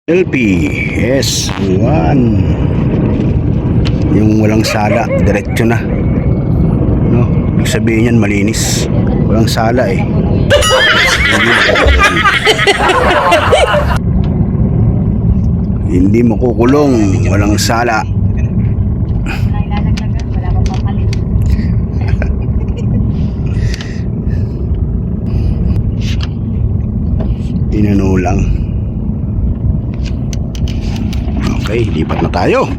LPS1, yung walang sala, diretso na, no? Ibig sabihin yan, malinis, walang sala eh. Hindi makukulong, walang sala. Tinano lang. Okay, lipat na tayo.